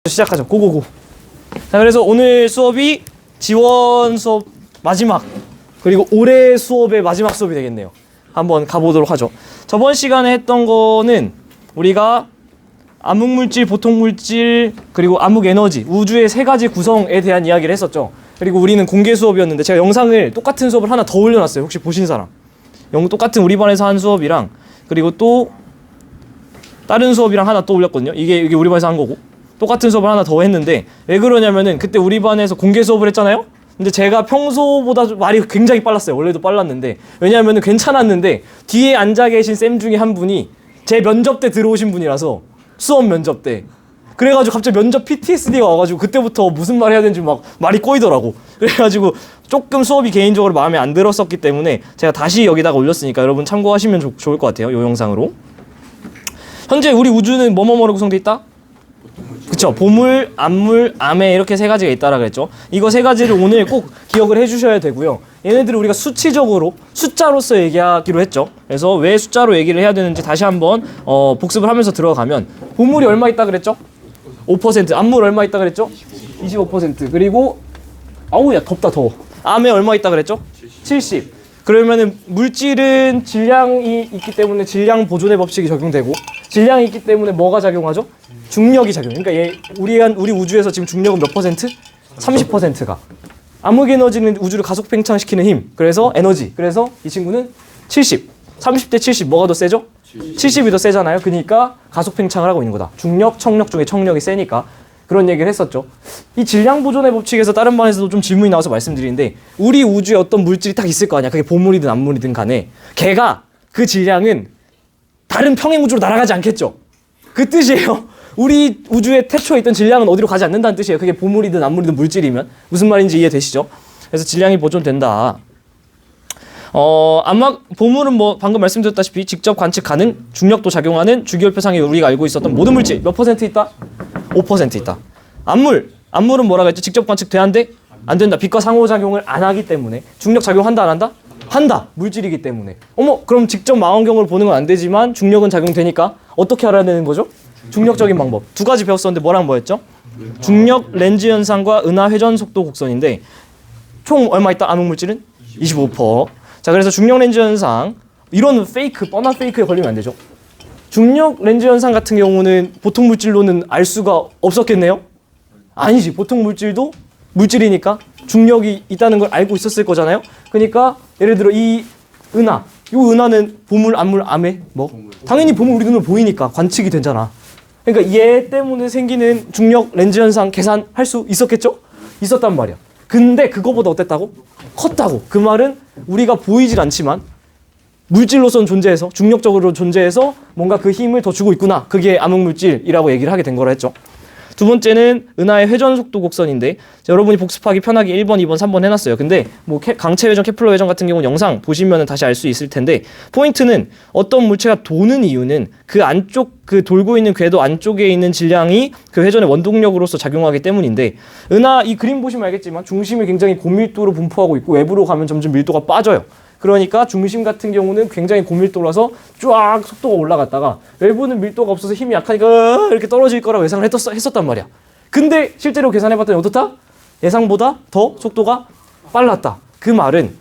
시작하죠. 고고고. 자, 그래서 오늘 수업이 지원 수업 마지막, 그리고 올해 수업의 마지막 수업이 되겠네요. 한번 가보도록 하죠. 저번 시간에 했던 거는 우리가 암흑물질, 보통물질, 그리고 암흑에너지, 우주의 세 가지 구성에 대한 이야기를 했었죠. 그리고 우리는 공개 수업이었는데 제가 영상을 똑같은 수업을 하나 더 올려놨어요. 혹시 보신 사람? 똑같은 우리 반에서 한 수업이랑, 그리고 또 다른 수업이랑 하나 또 올렸거든요. 이게 우리 반에서 한 거고, 똑같은 수업을 하나 더 했는데, 왜 그러냐면은 그때 우리 반에서 공개 수업을 했잖아요. 근데 제가 평소보다 말이 굉장히 빨랐어요. 원래도 빨랐는데, 왜냐하면은 괜찮았는데 뒤에 앉아 계신 쌤 중에 한 분이 제 면접 때 들어오신 분이라서, 수업 면접 때, 그래가지고 갑자기 면접 PTSD가 와가지고 그때부터 무슨 말 해야 되는지 막 말이 꼬이더라고. 그래가지고 조금 수업이 개인적으로 마음에 안 들었었기 때문에 제가 다시 여기다가 올렸으니까 여러분 참고하시면 좋을 것 같아요. 이 영상으로. 현재 우리 우주는 뭐뭐뭐로 구성되어 있다? 그쵸. 보물, 암물, 암에 이렇게 세 가지가 있다라 그랬죠. 이거 세 가지를 오늘 꼭 기억을 해주셔야 되고요. 얘네들을 우리가 수치적으로 숫자로서 얘기하기로 했죠. 그래서 왜 숫자로 얘기를 해야 되는지 다시 한번 복습을 하면서 들어가면, 보물이 얼마 있다 그랬죠? 5%. 암물 얼마 있다 그랬죠? 25%. 그리고 아우 야 덥다 더워. 암에 얼마 있다 그랬죠? 70. 그러면은 물질은 질량이 있기 때문에 질량 보존의 법칙이 적용되고, 질량이 있기 때문에 뭐가 작용하죠? 중력이 작용. 그러니까 우리 우주에서 지금 중력은 몇 퍼센트? 30%가. 암흑 에너지는 우주를 가속 팽창시키는 힘. 그래서 에너지. 그래서 이 친구는 70. 30대 70 뭐가 더 세죠? 70이 더 세잖아요. 그러니까 가속 팽창을 하고 있는 거다. 중력, 청력 중에 청력이 세니까 그런 얘기를 했었죠. 이 질량 보존의 법칙에서 다른 반에서도 좀 질문이 나와서 말씀드리는데, 우리 우주에 어떤 물질이 딱 있을 거 아니야. 그게 보물이든 암물이든 간에 걔가, 그 질량은 다른 평행 우주로 날아가지 않겠죠. 그 뜻이에요. 우리 우주의 태초에 있던 질량은 어디로 가지 않는다는 뜻이에요. 그게 보물이든 암물이든 물질이면. 무슨 말인지 이해되시죠? 그래서 질량이 보존된다. 아마 보물은 뭐 방금 말씀드렸다시피 직접 관측 가능, 중력도 작용하는 주기율표상에 우리가 알고 있었던 모든 물질 몇 퍼센트 있다? 5% 있다. 암물은 뭐라고 했죠? 직접 관측 돼야 안 돼? 안 된다. 빛과 상호작용을 안 하기 때문에. 중력 작용한다 안 한다? 한다. 물질이기 때문에. 그럼 직접 망원경으로 보는 건 안 되지만 중력은 작용되니까 어떻게 알아야 되는 거죠? 중력적인 방법. 두 가지 배웠었는데 뭐랑 뭐였죠? 중력 렌즈 현상과 은하 회전 속도 곡선인데, 총 얼마 있다? 암흑물질은 25%. 자, 그래서 중력 렌즈 현상, 이런 뻔한 페이크에 걸리면 안 되죠. 중력 렌즈 현상 같은 경우는 보통 물질로는 알 수가 없었겠네요? 아니지. 보통 물질도 물질이니까 중력이 있다는 걸 알고 있었을 거잖아요. 그러니까 예를 들어 이 은하는 보물, 암물, 암에 뭐? 당연히 보물 우리 눈으로 보이니까 관측이 되잖아. 그러니까 얘 때문에 생기는 중력 렌즈 현상 계산할 수 있었겠죠? 있었단 말이야. 근데 그거보다 어땠다고? 컸다고. 그 말은 우리가 보이질 않지만 물질로선 존재해서, 중력적으로 존재해서 뭔가 그 힘을 더 주고 있구나. 그게 암흑물질이라고 얘기를 하게 된 거라 했죠. 두 번째는 은하의 회전 속도 곡선인데, 여러분이 복습하기 편하게 1번, 2번, 3번 해놨어요. 근데 뭐 강체 회전, 케플러 회전 같은 경우는 영상 보시면 다시 알 수 있을 텐데, 포인트는 어떤 물체가 도는 이유는 그 안쪽, 그 돌고 있는 궤도 안쪽에 있는 질량이 그 회전의 원동력으로서 작용하기 때문인데, 은하 이 그림 보시면 알겠지만 중심이 굉장히 고밀도로 분포하고 있고 외부로 가면 점점 밀도가 빠져요. 그러니까 중심 같은 경우는 굉장히 고밀도라서 쫙 속도가 올라갔다가 외부는 밀도가 없어서 힘이 약하니까 이렇게 떨어질 거라고 예상을 했었단 말이야. 근데 실제로 계산해봤더니 어떻다? 예상보다 더 속도가 빨랐다. 그 말은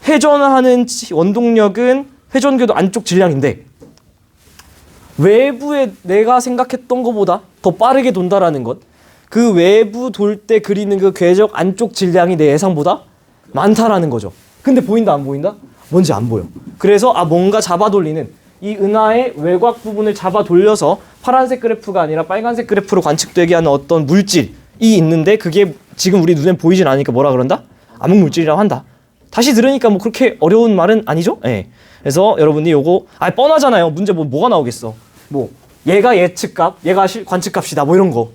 회전하는 원동력은 회전궤도 안쪽 질량인데, 외부에 내가 생각했던 것보다 더 빠르게 돈다라는 것, 그 외부 돌 때 그리는 그 궤적 안쪽 질량이 내 예상보다 많다라는 거죠. 근데 보인다 안 보인다? 뭔지 안 보여. 그래서 뭔가 잡아 돌리는, 이 은하의 외곽 부분을 잡아 돌려서 파란색 그래프가 아니라 빨간색 그래프로 관측되게 하는 어떤 물질이 있는데, 그게 지금 우리 눈에 보이진 않으니까 뭐라 그런다? 암흑물질이라고 한다. 다시 들으니까 뭐 그렇게 어려운 말은 아니죠? 예. 그래서 여러분이 요거 뻔하잖아요. 문제 뭐가 나오겠어. 뭐 얘가 예측값, 얘가 관측값이다. 뭐 이런 거.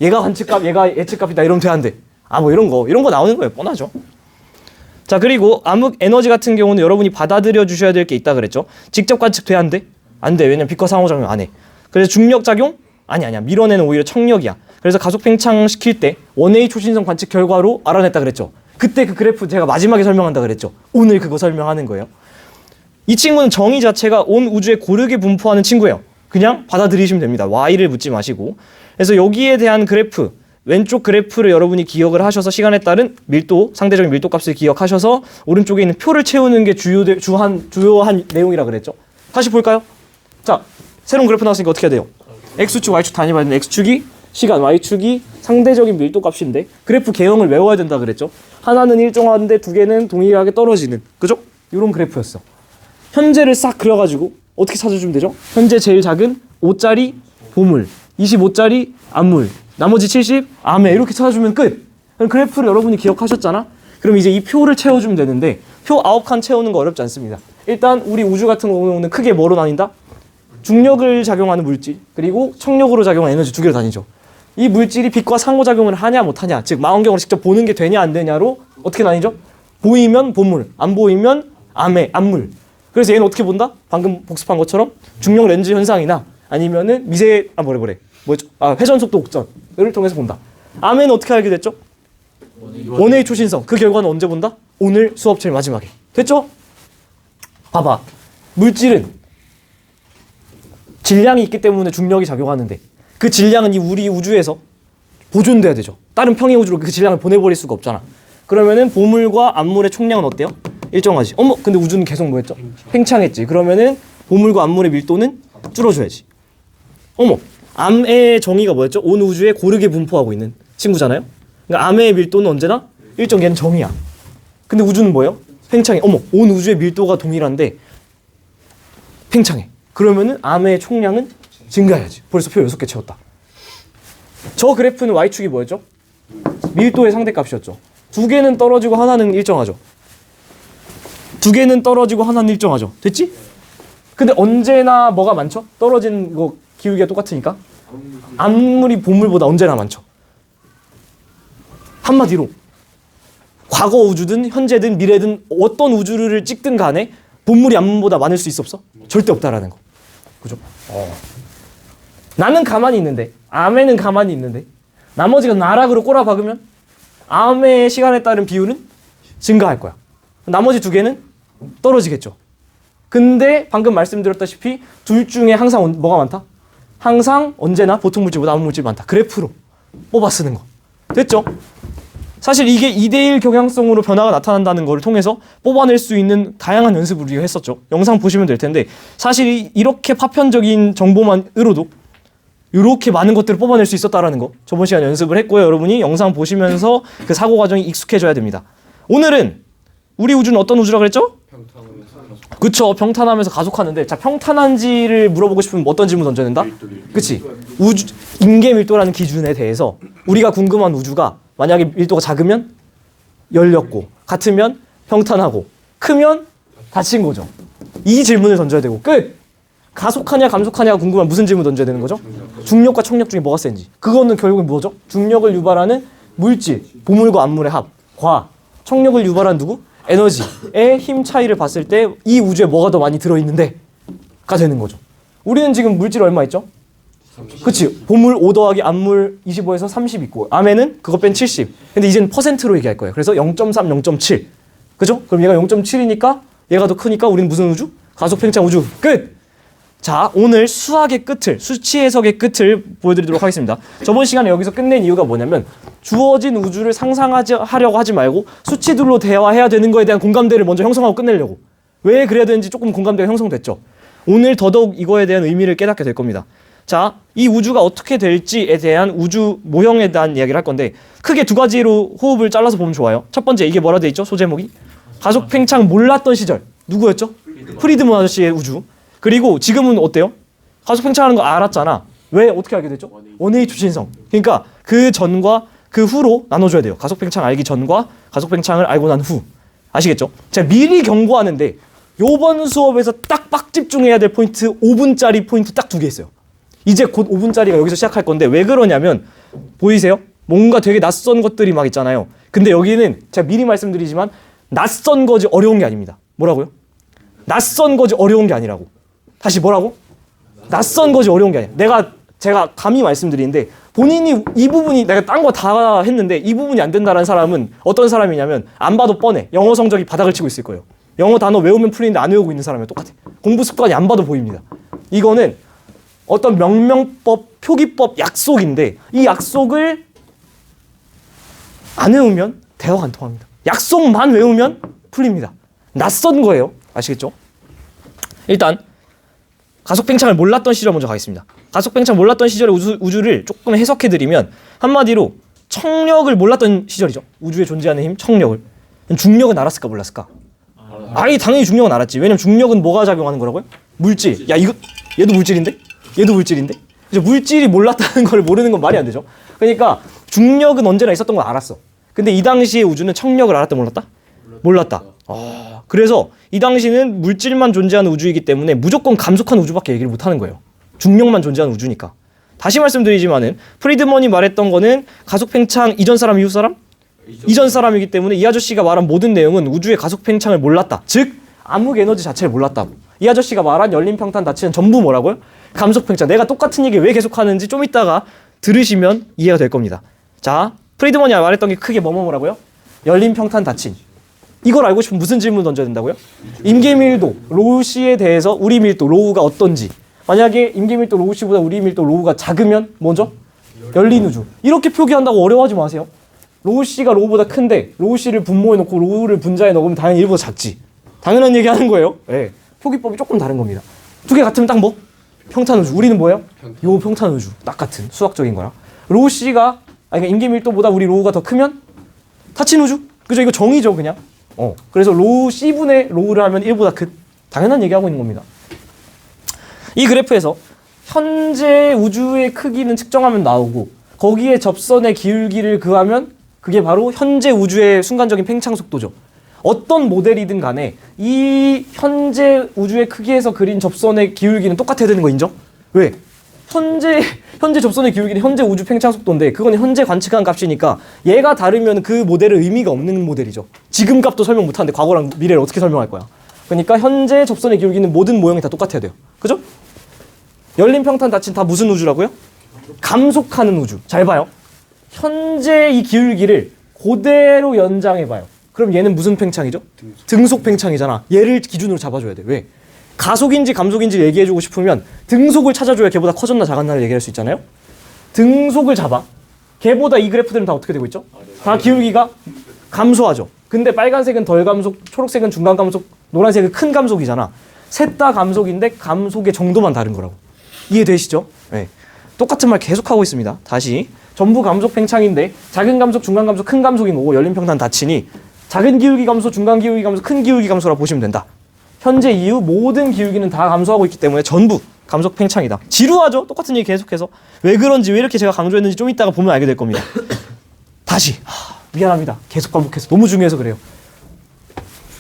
얘가 관측값, 얘가 예측값이다. 이러면 돼야 돼. 뭐 이런 거 나오는 거예요. 뻔하죠. 자, 그리고 암흑 에너지 같은 경우는 여러분이 받아들여 주셔야 될 게 있다 그랬죠. 직접 관측 돼? 안 돼? 안 돼. 왜냐면 빛과 상호작용 안 해. 그래서 중력 작용? 아니야. 밀어내는 오히려 청력이야. 그래서 가속 팽창시킬 때 원웨이 초신성 관측 결과로 알아냈다 그랬죠. 그때 그 그래프 제가 마지막에 설명한다 그랬죠. 오늘 그거 설명하는 거예요. 이 친구는 정의 자체가 온 우주에 고르게 분포하는 친구예요. 그냥 받아들이시면 됩니다. Y를 묻지 마시고. 그래서 여기에 대한 그래프, 왼쪽 그래프를 여러분이 기억을 하셔서 시간에 따른 밀도, 상대적인 밀도 값을 기억하셔서 오른쪽에 있는 표를 채우는 게 주요한 내용이라 그랬죠. 다시 볼까요? 자, 새로운 그래프 나왔으니까 어떻게 해야 돼요? X축, Y축 단위봐야 되는 X축이 시간, Y축이 상대적인 밀도 값인데 그래프 개형을 외워야 된다 그랬죠. 하나는 일정한데 두 개는 동일하게 떨어지는, 그죠? 이런 그래프였어. 현재를 싹 그려가지고 어떻게 찾아주면 되죠? 현재 제일 작은 5짜리 보물, 25짜리 암물, 나머지 70 암에 이렇게 찾아주면 끝. 그럼 그래프를 여러분이 기억하셨잖아? 그럼 이제 이 표를 채워주면 되는데 표 9칸 채우는 거 어렵지 않습니다. 일단 우리 우주 같은 경우는 크게 뭐로 나뉜다? 중력을 작용하는 물질 그리고 청력으로 작용하는 에너지 두 개로 나뉘죠. 이 물질이 빛과 상호작용을 하냐 못하냐, 즉 망원경으로 직접 보는 게 되냐 안 되냐로 어떻게 나뉘죠? 보이면 보물, 안 보이면 암물. 그래서 얘는 어떻게 본다? 방금 복습한 것처럼 중력 렌즈 현상이나 아니면은 회전 속도 곡선을 통해서 본다. 암에는 어떻게 알게 됐죠? 원웨이 초신성. 그 결과는 언제 본다? 오늘 수업 제일 마지막에. 됐죠? 봐봐. 물질은 질량이 있기 때문에 중력이 작용하는데 그 질량은 이 우리 우주에서 보존돼야 되죠. 다른 평행 우주로 그 질량을 보내버릴 수가 없잖아. 그러면은 보물과 암물의 총량은 어때요? 일정하지. 어머, 근데 우주는 계속 뭐였죠? 팽창했지. 그러면은 보물과 암물의 밀도는 줄어줘야지. 어머, 암의 정의가 뭐였죠? 온 우주에 고르게 분포하고 있는 친구잖아요. 그러니까 암의 밀도는 언제나 일정, 걔는 정의야. 근데 우주는 뭐예요? 팽창해. 어머, 온 우주의 밀도가 동일한데 팽창해. 그러면은 암의 총량은 증가해야지. 벌써 표 6개 채웠다. 저 그래프는 Y축이 뭐였죠? 밀도의 상대값이었죠. 두 개는 떨어지고 하나는 일정하죠. 두 개는 떨어지고 하나는 일정하죠. 됐지? 근데 언제나 뭐가 많죠? 떨어지는 거 기울기가 똑같으니까 암물이 보물보다 언제나 많죠. 한마디로 과거 우주든 현재든 미래든 어떤 우주를 찍든 간에 보물이 암물보다 많을 수 있어 없어? 절대 없다라는 거. 그죠? 나는 가만히 있는데 암에는 가만히 있는데 나머지가 나락으로 꼬라박으면 암의 시간에 따른 비율은 증가할 거야. 나머지 두 개는 떨어지겠죠. 근데 방금 말씀드렸다시피 둘 중에 항상 뭐가 많다? 항상 언제나 보통 물질보다 암 물질이 많다. 그래프로 뽑아 쓰는 거. 됐죠? 사실 이게 2대1 경향성으로 변화가 나타난다는 걸 통해서 뽑아낼 수 있는 다양한 연습을 우리가 했었죠. 영상 보시면 될 텐데 사실 이렇게 파편적인 정보만으로도 이렇게 많은 것들을 뽑아낼 수 있었다라는 거 저번 시간에 연습을 했고요. 여러분이 영상 보시면서 그 사고 과정이 익숙해져야 됩니다. 오늘은 우리 우주는 어떤 우주라고 그랬죠? 그쵸, 평탄하면서 가속하는데 자, 평탄한지를 물어보고 싶으면 어떤 질문 던져야 된다? 그치? 우주 임계 밀도라는 기준에 대해서 우리가 궁금한 우주가 만약에 밀도가 작으면 열렸고 같으면 평탄하고 크면 닫힌 거죠. 이 질문을 던져야 되고 끝! 가속하냐 감속하냐가 궁금한 무슨 질문 던져야 되는 거죠? 중력과 청력 중에 뭐가 센지. 그거는 결국은 뭐죠? 중력을 유발하는 물질, 보물과 암물의 합, 과. 청력을 유발하는 누구? 에너지의 힘 차이를 봤을 때 이 우주에 뭐가 더 많이 들어있는데 가 되는 거죠. 우리는 지금 물질 얼마 있죠? 그치? 보물 5 더하기 암물 25에서 30 있고 암에는 그거 뺀 70. 근데 이제는 퍼센트로 얘기할 거예요. 그래서 0.3, 0.7. 그죠? 그럼 얘가 0.7이니까 얘가 더 크니까 우리는 무슨 우주? 가속 팽창 우주. 끝! 자, 오늘 수학의 끝을, 수치 해석의 끝을 보여드리도록 하겠습니다. 저번 시간에 여기서 끝낸 이유가 뭐냐면 주어진 우주를 상상하려고 하지 말고 수치들로 대화해야 되는 거에 대한 공감대를 먼저 형성하고 끝내려고. 왜 그래야 되는지 조금 공감대가 형성됐죠. 오늘 더더욱 이거에 대한 의미를 깨닫게 될 겁니다. 자, 이 우주가 어떻게 될지에 대한 우주 모형에 대한 이야기를 할 건데 크게 두 가지로 호흡을 잘라서 보면 좋아요. 첫 번째, 이게 뭐라 돼 있죠? 소제목이? 가속 팽창 몰랐던 시절. 누구였죠? 프리드먼 아저씨의 우주. 그리고 지금은 어때요? 가속 팽창하는 거 알았잖아. 왜? 어떻게 알게 됐죠? 원웨이 초신성. 그러니까 그 전과 그 후로 나눠줘야 돼요. 가속 팽창 알기 전과 가속 팽창을 알고 난 후. 아시겠죠? 제가 미리 경고하는데 요번 수업에서 딱 집중해야 될 포인트 5분짜리 포인트 딱 2개 있어요. 이제 곧 5분짜리가 여기서 시작할 건데 왜 그러냐면 보이세요? 뭔가 되게 낯선 것들이 막 있잖아요. 근데 여기는 제가 미리 말씀드리지만 낯선 거지 어려운 게 아닙니다. 뭐라고요? 낯선 거지 어려운 게 아니라고. 다시 뭐라고? 낯선 거지 어려운 게 아니야. 제가 감히 말씀드리는데 본인이 이 부분이 내가 딴 거 다 했는데 이 부분이 안 된다라는 사람은 어떤 사람이냐면 안 봐도 뻔해. 영어 성적이 바닥을 치고 있을 거예요. 영어 단어 외우면 풀리는데 안 외우고 있는 사람이랑 똑같아. 공부 습관이 안 봐도 보입니다. 이거는 어떤 명명법, 표기법, 약속인데 이 약속을 안 외우면 대화가 안 통합니다. 약속만 외우면 풀립니다. 낯선 거예요. 아시겠죠? 일단 가속팽창을 몰랐던 시절 먼저 가겠습니다. 가속팽창 몰랐던 시절의 우주를 조금 해석해드리면 한마디로 청력을 몰랐던 시절이죠. 우주에 존재하는 힘, 청력을. 중력은 알았을까 몰랐을까? 아니 당연히 중력은 알았지. 왜냐면 중력은 뭐가 작용하는 거라고요? 물질. 야 이거 얘도 물질인데? 얘도 물질인데? 이제 물질이 몰랐다는 걸 모르는 건 말이 안 되죠. 그러니까 중력은 언제나 있었던 걸 알았어. 근데 이 당시의 우주는 청력을 알았다 몰랐다? 몰랐다. 그래서 이 당시는 물질만 존재하는 우주이기 때문에 무조건 감속한 우주밖에 얘기를 못하는 거예요. 중력만 존재하는 우주니까. 다시 말씀드리지만은 프리드먼이 말했던 거는 가속팽창 이전 사람 이후 사람? 이전 사람이기 때문에 이 아저씨가 말한 모든 내용은 우주의 가속팽창을 몰랐다. 즉 암흑 에너지 자체를 몰랐다고. 이 아저씨가 말한 열림평탄 닫히는 전부 뭐라고요? 감속팽창. 내가 똑같은 얘기 왜 계속하는지 좀 이따가 들으시면 이해가 될 겁니다. 자, 프리드먼이 말했던 게 크게 뭐라고요? 열림평탄 닫힌. 이걸 알고 싶으면 무슨 질문 던져야 된다고요? 임계밀도, 로우씨에 대해서 우리 밀도, 로우가 어떤지. 만약에 임계밀도 로우씨보다 우리 밀도 로우가 작으면 먼저 열린 우주. 이렇게 표기한다고 어려워하지 마세요. 로우씨가 로우보다 큰데 로우씨를 분모해 놓고 로우를 분자에 넣으면 당연히 1보다 작지. 당연한 얘기 하는 거예요. 네. 표기법이 조금 다른 겁니다. 두 개 같으면 딱 뭐? 평탄 우주. 우리는 뭐예요? 요 평탄 우주. 딱 같은 수학적인 거랑. 로우씨가 그러니까 임계밀도보다 우리 로우가 더 크면 닫힌 우주. 그죠? 이거 정의죠, 그냥. 그래서 로우 C분의 로우를 하면 1보다 큰. 당연한 얘기하고 있는 겁니다. 이 그래프에서 현재 우주의 크기는 측정하면 나오고 거기에 접선의 기울기를 구하면 그게 바로 현재 우주의 순간적인 팽창 속도죠. 어떤 모델이든 간에 이 현재 우주의 크기에서 그린 접선의 기울기는 똑같아야 되는 거 인정? 왜? 현재 접선의 기울기는 현재 우주 팽창 속도인데 그건 현재 관측한 값이니까 얘가 다르면 그 모델은 의미가 없는 모델이죠. 지금 값도 설명 못하는데 과거랑 미래를 어떻게 설명할 거야. 그러니까 현재 접선의 기울기는 모든 모형이 다 똑같아야 돼요. 그죠? 열림평탄 닫힌 다 무슨 우주라고요? 감속하는 우주. 잘 봐요. 현재 이 기울기를 그대로 연장해봐요. 그럼 얘는 무슨 팽창이죠? 등속 팽창이잖아. 얘를 기준으로 잡아줘야 돼. 왜? 가속인지 감속인지 얘기해주고 싶으면 등속을 찾아줘야 걔보다 커졌나 작았나를 얘기할 수 있잖아요. 등속을 잡아. 걔보다 이 그래프들은 다 어떻게 되고 있죠? 다 기울기가 감소하죠. 근데 빨간색은 덜 감속, 초록색은 중간 감속, 노란색은 큰 감속이잖아. 셋 다 감속인데 감속의 정도만 다른 거라고. 이해되시죠? 네. 똑같은 말 계속하고 있습니다. 다시. 전부 감속 팽창인데 작은 감속, 중간 감속, 큰 감속인 거고 열림평탄 닫히니 작은 기울기 감소, 중간 기울기 감소, 큰 기울기 감소라고 보시면 된다. 현재 이후 모든 기울기는 다 감소하고 있기 때문에 전부 감속 팽창이다. 지루하죠? 똑같은 얘기 계속해서. 왜 그런지 왜 이렇게 제가 강조했는지 좀 이따가 보면 알게 될 겁니다. 다시. 미안합니다. 계속 반복해서. 너무 중요해서 그래요.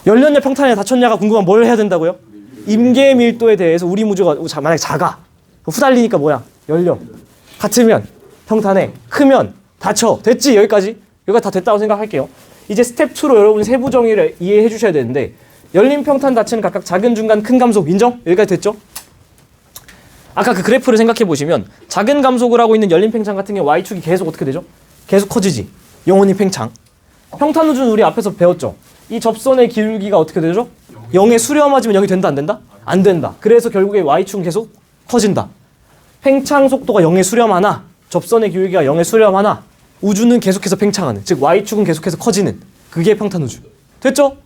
열렸냐 평탄이냐 닫혔냐가 궁금하면 뭘 해야 된다고요? 임계 밀도에 대해서 우리 우주가 만약에 작아. 후달리니까 뭐야? 열려. 같으면 평탄해. 크면 닫혀. 됐지? 여기까지 다 됐다고 생각할게요. 이제 스텝 2로 여러분 세부 정의를 이해해 주셔야 되는데 열림 평탄 닫히는 각각 작은 중간 큰 감속 인정? 여기까지 됐죠? 아까 그 그래프를 생각해 보시면 작은 감속을 하고 있는 열림 팽창 같은 경우 Y축이 계속 어떻게 되죠? 계속 커지지. 영원히 팽창. 평탄 우주는 우리 앞에서 배웠죠? 이 접선의 기울기가 어떻게 되죠? 0에 수렴하지면 0이 된다 안 된다? 안 된다. 그래서 결국에 Y축은 계속 커진다. 팽창 속도가 0에 수렴하나 접선의 기울기가 0에 수렴하나 우주는 계속해서 팽창하는, 즉 Y축은 계속해서 커지는, 그게 평탄 우주. 됐죠?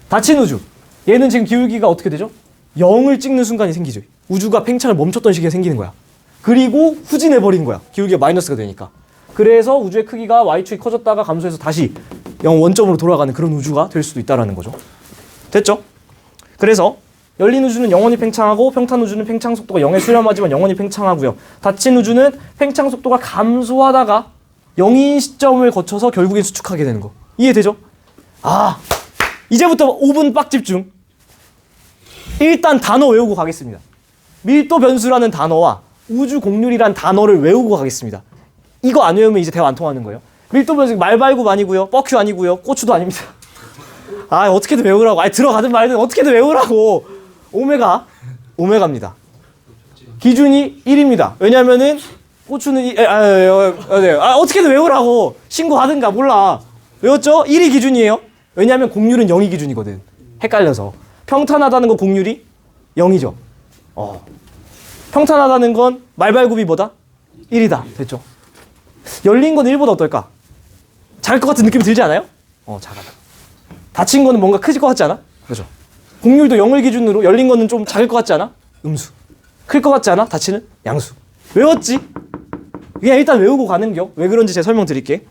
닫힌 우주. 얘는 지금 기울기가 어떻게 되죠? 0을 찍는 순간이 생기죠. 우주가 팽창을 멈췄던 시기에 생기는 거야. 그리고 후진해버린 거야. 기울기가 마이너스가 되니까. 그래서 우주의 크기가 Y축이 커졌다가 감소해서 다시 0 원점으로 돌아가는 그런 우주가 될 수도 있다는 거죠. 됐죠? 그래서 열린 우주는 영원히 팽창하고 평탄 우주는 팽창 속도가 0에 수렴하지만 영원히 팽창하고요. 닫힌 우주는 팽창 속도가 감소하다가 0인 시점을 거쳐서 결국엔 수축하게 되는 거. 이해되죠? 이제부터 5분 빡 집중. 일단 단어 외우고 가겠습니다. 밀도 변수라는 단어와 우주 곡률이란 단어를 외우고 가겠습니다. 이거 안 외우면 이제 대화 안 통하는 거예요. 밀도 변수 말발굽 아니고요. 뻐큐 아니고요. 고추도 아닙니다. 어떻게든 외우라고. 들어가든 말든 어떻게든 외우라고. 오메가입니다. 기준이 1입니다. 왜냐면은 고추는 어떻게든 외우라고. 신고하든가 몰라. 외웠죠? 1이 기준이에요. 왜냐면 곡률은 0이 기준이거든. 헷갈려서. 평탄하다는 거 곡률이 0이죠. 평탄하다는 건 말발굽이 뭐다? 1이다. 됐죠? 열린 건 1보다 어떨까? 작을 것 같은 느낌이 들지 않아요? 작아다. 닫힌 거는 뭔가 크질 것 같지 않아? 그죠? 공률도 0을 기준으로 열린 거는 좀 작을 것 같지 않아? 음수. 클 것 같지 않아? 닫히는? 양수. 외웠지? 그냥 일단 외우고 가는겨. 왜 그런지 제가 설명드릴게.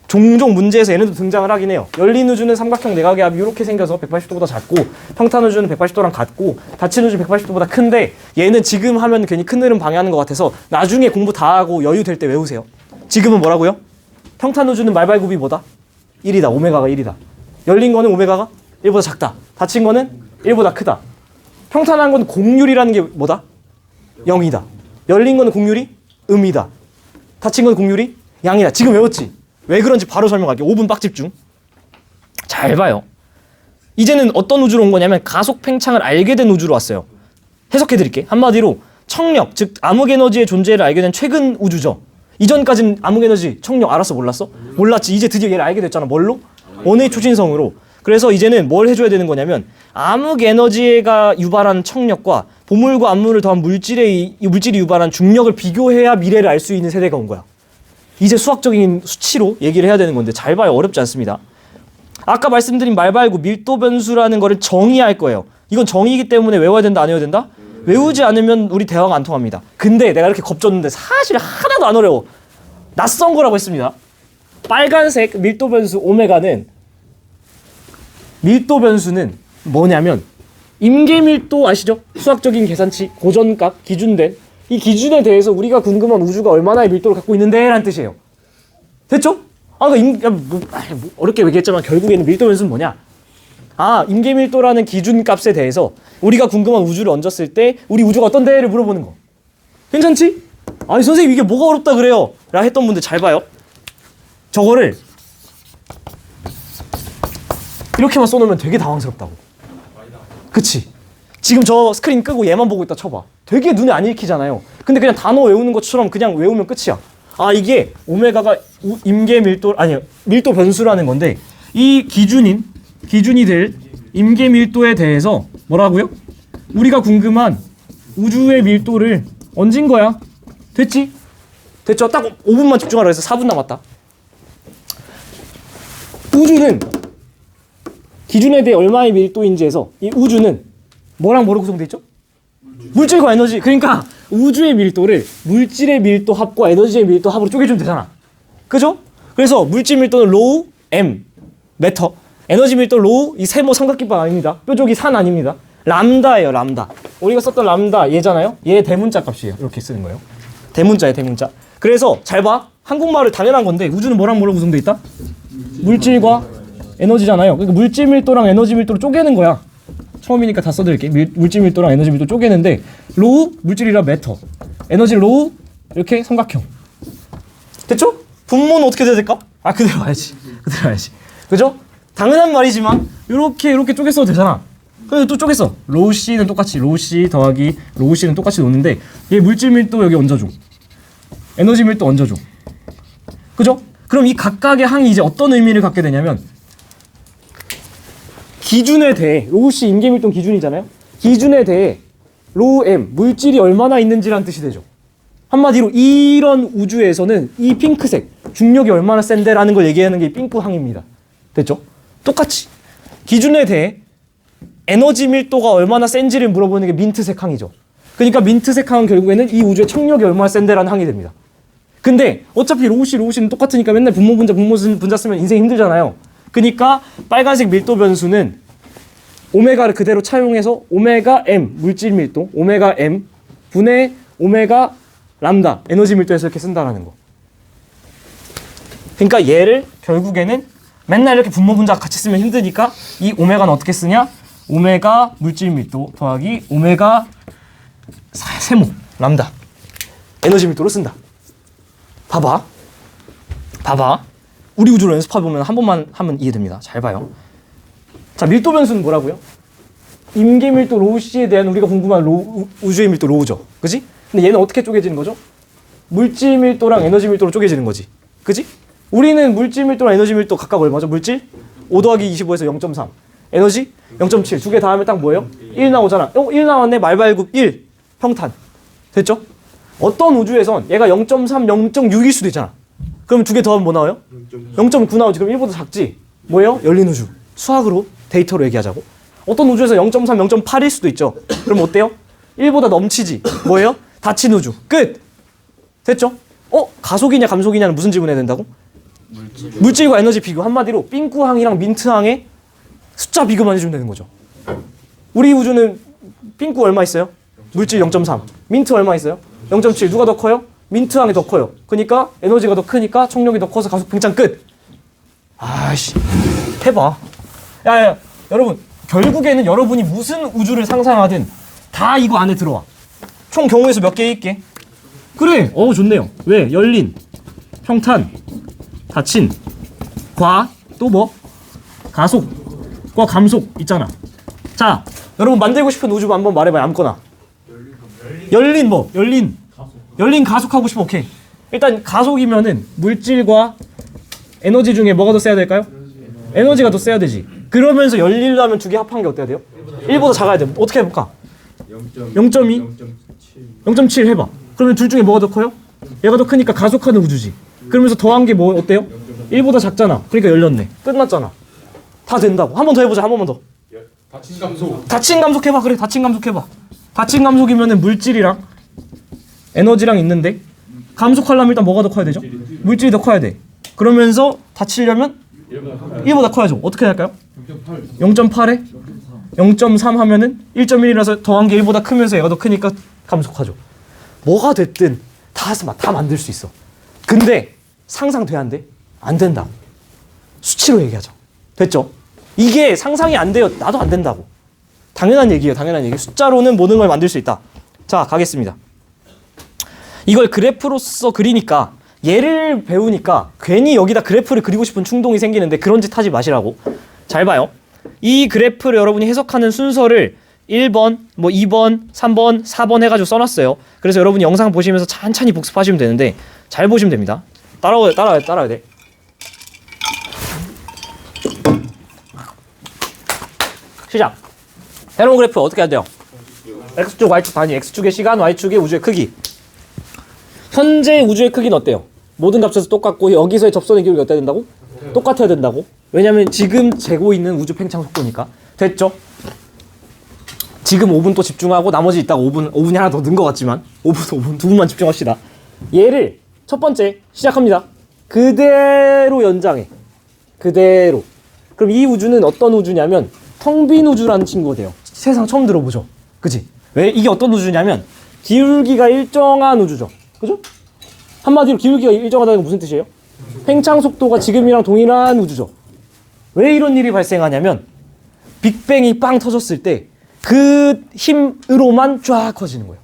종종 문제에서 얘네도 등장을 하긴 해요. 열린 우주는 삼각형 내각의 합이 이렇게 생겨서 180도보다 작고, 평탄 우주는 180도랑 같고, 닫힌 우주는 180도보다 큰데, 얘는 지금 하면 괜히 큰 흐름 방해하는 것 같아서 나중에 공부 다 하고 여유 될 때 외우세요. 지금은 뭐라고요? 평탄 우주는 말발굽이 뭐다? 1이다. 오메가가 1이다. 열린 거는 오메가가 1보다 작다. 닫힌 거는 1보다 크다. 평탄한 건 공률이라는 게 뭐다? 0이다. 열린 거는 공률이 음이다. 닫힌 건 공률이 양이다. 지금 외웠지? 왜 그런지 바로 설명할게요. 5분 빡 집중. 잘 봐요. 이제는 어떤 우주로 온 거냐면 가속 팽창을 알게 된 우주로 왔어요. 해석해드릴게. 한마디로 청력, 즉 암흑에너지의 존재를 알게 된 최근 우주죠. 이전까지는 암흑에너지, 청력 알았어 몰랐어? 몰랐지. 이제 드디어 얘를 알게 됐잖아. 뭘로? 원의 초신성으로. 그래서 이제는 뭘 해줘야 되는 거냐면 암흑에너지가 유발한 청력과 보물과 암물을 더한 물질이 유발한 중력을 비교해야 미래를 알 수 있는 세대가 온 거야. 이제 수학적인 수치로 얘기를 해야 되는 건데 잘 봐요. 어렵지 않습니다. 아까 말씀드린 말발굽 밀도 변수라는 거를 정의할 거예요. 이건 정의이기 때문에 외워야 된다 안 외워야 된다? 외우지 않으면 우리 대화가 안 통합니다. 근데 내가 이렇게 겁줬는데 사실 하나도 안 어려워. 낯선 거라고 했습니다. 빨간색 밀도 변수 오메가는 밀도 변수는 뭐냐면 임계밀도 아시죠? 수학적인 계산치 고전값 기준된 이 기준에 대해서 우리가 궁금한 우주가 얼마나의 밀도를 갖고 있는데 라는 뜻이에요. 됐죠? 어렵게 얘기했지만 결국에는 밀도 변수는 뭐냐? 임계밀도라는 기준값에 대해서 우리가 궁금한 우주를 얹었을 때 우리 우주가 어떤데를 물어보는 거. 괜찮지? 아니 선생님 이게 뭐가 어렵다 그래요? 라 했던 분들 잘 봐요. 저거를 이렇게만 써놓으면 되게 당황스럽다고. 그치? 지금 저 스크린 끄고 얘만 보고 있다 쳐봐. 되게 눈에 안 읽히잖아요. 근데 그냥 단어 외우는 것처럼 그냥 외우면 끝이야. 이게 오메가가 임계밀도 밀도 변수라는 건데 이 기준이 될 임계밀도에 대해서 뭐라고요? 우리가 궁금한 우주의 밀도를 얹은 거야. 됐지? 됐죠? 딱 5분만 집중하라 해서 4분 남았다. 우주는 기준에 대해 얼마의 밀도인지에서 이 우주는 뭐랑 뭐로 구성되어 있죠? 물질과 에너지. 그러니까 우주의 밀도를 물질의 밀도 합과 에너지의 밀도 합으로 쪼개주면 되잖아. 그죠? 그래서 물질 밀도는 로우 m 메터, 에너지 밀도 로우 이 세모 삼각김밥 아닙니다. 뾰족이 산 아닙니다. 람다예요. 람다. 우리가 썼던 람다 얘잖아요. 얘 대문자 값이에요. 이렇게 쓰는 거예요. 대문자예요. 대문자. 그래서 잘 봐. 한국말을 당연한 건데 우주는 뭐랑 뭐로 구성되어 있다? 물질과 에너지잖아요. 그러니까 물질 밀도랑 에너지 밀도를 쪼개는 거야. 처음이니까 다 써드릴게. 물질 밀도랑 에너지 밀도 쪼개는데 로우 물질이라 메터, 에너지 로우 이렇게 삼각형. 됐죠? 분모는 어떻게 돼야 될까? 그대로 와야지. 그대로 와야지. 그죠? 당연한 말이지만 이렇게 쪼개 써도 되잖아. 근데 또 쪼갰어. 로우 C는 똑같이 로우 C 더하기 로우 C는 똑같이 놓는데 얘 물질 밀도 여기 얹어줘. 에너지 밀도 얹어줘. 그죠? 그럼 이 각각의 항이 이제 어떤 의미를 갖게 되냐면 기준에 대해 로우 C 임계밀도 기준이잖아요. 기준에 대해 로우 M 물질이 얼마나 있는지란 뜻이 되죠. 한마디로 이런 우주에서는 이 핑크색 중력이 얼마나 센데라는 걸 얘기하는 게 이 핑크항입니다. 됐죠? 똑같이 기준에 대해 에너지 밀도가 얼마나 센지를 물어보는 게 민트색 항이죠. 그러니까 민트색 항은 결국에는 이 우주의 청력이 얼마나 센데라는 항이 됩니다. 근데 어차피 로우 C는 똑같으니까 맨날 분모 분자 쓰면 인생 힘들잖아요. 그러니까 빨간색 밀도 변수는 오메가를 그대로 차용해서 오메가 M 물질 밀도, 오메가 M 분의 오메가 람다 에너지 밀도에서 이렇게 쓴다라는 거. 그러니까 얘를 결국에는 맨날 이렇게 분모 분자 같이 쓰면 힘드니까 이 오메가는 어떻게 쓰냐? 오메가 물질 밀도 더하기 오메가 세모 람다 에너지 밀도로 쓴다. 봐봐. 우리 우주로 연습해보면 한 번만 하면 이해됩니다. 잘 봐요. 자, 밀도 변수는 뭐라고요? 임계밀도 로우 C에 대한 우리가 궁금한 우주의 밀도 로우죠. 그지? 근데 얘는 어떻게 쪼개지는 거죠? 물질 밀도랑 에너지 밀도로 쪼개지는 거지. 그지? 우리는 물질 밀도랑 에너지 밀도 각각 얼마죠? 물질 5 더하기 25에서 0.3 에너지 0.7 두 개 다 하면 딱 뭐예요? 1 나오잖아. 1 나왔네. 말발굽 1 평탄. 됐죠? 어떤 우주에선 얘가 0.3, 0.6일 수도 있잖아. 그럼 두 개 더하면 뭐 나와요? 0.9 나오지. 그럼 1보다 작지? 뭐예요? 열린 우주. 수학으로, 데이터로 얘기하자고. 어떤 우주에서 0.3, 0.8일 수도 있죠. 그럼 어때요? 1보다 넘치지. 뭐예요? 닫힌 우주. 끝! 됐죠? 가속이냐 감속이냐는 무슨 질문해야 된다고? 물질과 에너지 비교. 한마디로 삥꾸항이랑 민트항의 숫자 비교만 해주면 되는 거죠. 우리 우주는 삥꾸 얼마 있어요? 물질 0.3. 민트 얼마 있어요? 0.7. 누가 더 커요? 민트항이 더 커요. 그러니까 에너지가 더 크니까 총력이 더 커서 가속 팽창 끝. 아이씨, 해봐. 야, 여러분, 결국에는 여러분이 무슨 우주를 상상하든 다 이거 안에 들어와. 총 경우에서 몇 개 있게? 그래, 좋네요. 왜? 열린, 평탄, 닫힌, 또 뭐? 가속과 감속 있잖아. 자, 여러분 만들고 싶은 우주 한번 말해봐요. 아무거나. 열린 뭐? 열린 가속하고 싶어. 오케이. 일단 가속이면은 물질과 에너지 중에 뭐가 더 세야 될까요? 에너지가 더 세야 되지. 그러면서 열리려면 두 개 합한 게 어때야 돼요? 1보다 작아야 돼. 어떻게 해볼까? 0.2? 0.7 해봐. 그러면 둘 중에 뭐가 더 커요? 얘가 더 크니까 가속하는 우주지. 그러면서 더한 게 뭐 어때요? 1보다 작잖아. 그러니까 열렸네. 끝났잖아. 다 된다고. 한 번 더 해보자. 한 번만 더. 닫힌 감속. 닫힌 감속 해봐. 그래, 닫힌 감속 해봐. 닫힌 감속이면은 물질이랑 에너지랑 있는데 감속하려면 일단 뭐가 더 커야 되죠? 물질이 더 커야 돼. 그러면서 닫히려면 1보다 커야죠. 어떻게 할까요? 0.8에 0.3 하면은 1.1이라서 더한 게 1보다 크면서 얘가 더 크니까 감속하죠. 뭐가 됐든 다 만들 수 있어. 근데 상상돼 안 돼? 안 된다. 수치로 얘기하자. 됐죠? 이게 상상이 안 돼요. 나도 안 된다고. 당연한 얘기예요. 당연한 얘기. 숫자로는 모든 걸 만들 수 있다. 자, 가겠습니다. 이걸 그래프로서 그리니까 얘를 배우니까 괜히 여기다 그래프를 그리고 싶은 충동이 생기는데 그런 짓 하지 마시라고. 잘 봐요. 이 그래프를 여러분이 해석하는 순서를 1번, 뭐 2번, 3번, 4번 해가지고 써놨어요. 그래서 여러분이 영상 보시면서 천천히 복습하시면 되는데 잘 보시면 됩니다. 따라와야 돼. 시작. 새로운 그래프 어떻게 해야 돼요? X축, Y축 단위, X축의 시간, Y축의 우주의 크기. 현재 우주의 크기는 어때요? 모든 값에서 똑같고 여기서의 접선의 기울기 어때야 된다고? 똑같아야 된다고. 왜냐면 지금 재고 있는 우주 팽창 속도니까. 됐죠? 지금 5분 또 집중하고 나머지 이따가 5분이 하나 더 는 것 같지만 5분, 2분만 집중합시다. 얘를 첫 번째 시작합니다. 그대로 연장해. 그대로. 그럼 이 우주는 어떤 우주냐면 텅 빈 우주라는 친구가 돼요. 세상 처음 들어보죠? 그치? 왜? 이게 어떤 우주냐면 기울기가 일정한 우주죠. 그죠? 한마디로 기울기가 일정하다는 건 무슨 뜻이에요? 팽창 속도가 지금이랑 동일한 우주죠. 왜 이런 일이 발생하냐면 빅뱅이 빵 터졌을 때 그 힘으로만 쫙 커지는 거예요.